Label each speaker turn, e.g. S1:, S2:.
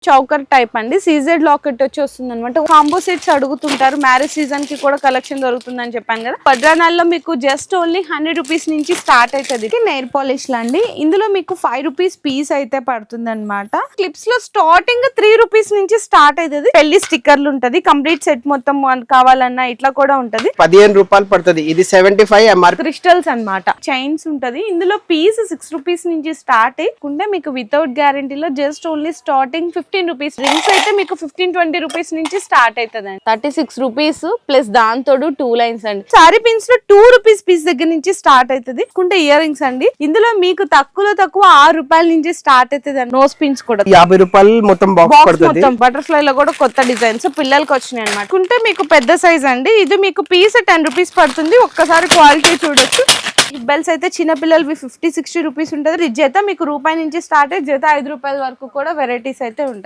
S1: Choker type అండి, CZ locket వచ్చి వస్తుంది అనమాట. కాంబో సెట్స్ అడుగుతుంటారు, మ్యారేజ్ సీజన్ కి కూడా కలెక్షన్ దొరుకుతుందని చెప్పాను కదా. పడ్రానాల్లో మీకు జస్ట్ ఓన్లీ 100 రూపీస్ నుంచి స్టార్ట్ అవుతుంది. నెయిల్ పాలిష్ అండి, ఇందులో మీకు 5 రూపీస్ పీస్ అయితే పడుతుంది అనమాట. క్లిప్స్ లో స్టార్టింగ్ 3 రూపీస్ నుంచి స్టార్ట్ అవుతుంది. పెళ్లి స్టిక్కర్లు ఉంటది, కంప్లీట్ సెట్ మొత్తం కావాలన్నా ఇట్లా కూడా ఉంటది.
S2: 15 రూపాయలు పడుతుంది. ఇది 75 ఎంఆర్.
S1: క్రిస్టల్స్ అన్నమాట, చైన్స్ ఉంటది. ఇందులో పీస్ 6 రూపీస్ నుంచి స్టార్ట్ అయ్యకుంటే మీకు వితౌట్ గ్యారంటీలో just only starting 15 rupees. Rings అయితే మీకు 15-20 రూపీస్ నుంచి స్టార్ట్ అవుతుంది. 36 రూపీస్ ప్లస్ దాంతో 2 లైన్స్ అండి. సారీ పిన్స్ లో 2 రూపీస్ పీస్ దగ్గర నుంచి స్టార్ట్ అవుతుంది. ఇయర్ రింగ్స్ అండి, ఇందులో మీకు తక్కువలో తక్కువ 6 రూపాయల నుంచి స్టార్ట్ అవుతుంది. నోస్ పిన్స్ కూడా
S2: 50 రూపాయలు మొత్తం బాక్స్ పడుతుంది.
S1: బటర్ఫ్లై లో కూడా కొత్త డిజైన్స్ పిల్లలకి వచ్చినాయి అనమాట. మీకు పెద్ద సైజ్ అండి, ఇది మీకు పీస్ 10 రూపీస్ పడుతుంది. ఒక్కసారి క్వాలిటీ చూడొచ్చు. బెల్స్ అయితే చిన్న పిల్లలవి 50-60 రూపీస్ ఉంటుంది. జత మీకు రూపాయి నుంచి స్టార్ట్ అయ్యి జత 5 రూపాయల వరకు కూడా వెరైటీస్ అయితే ఉంటాయి.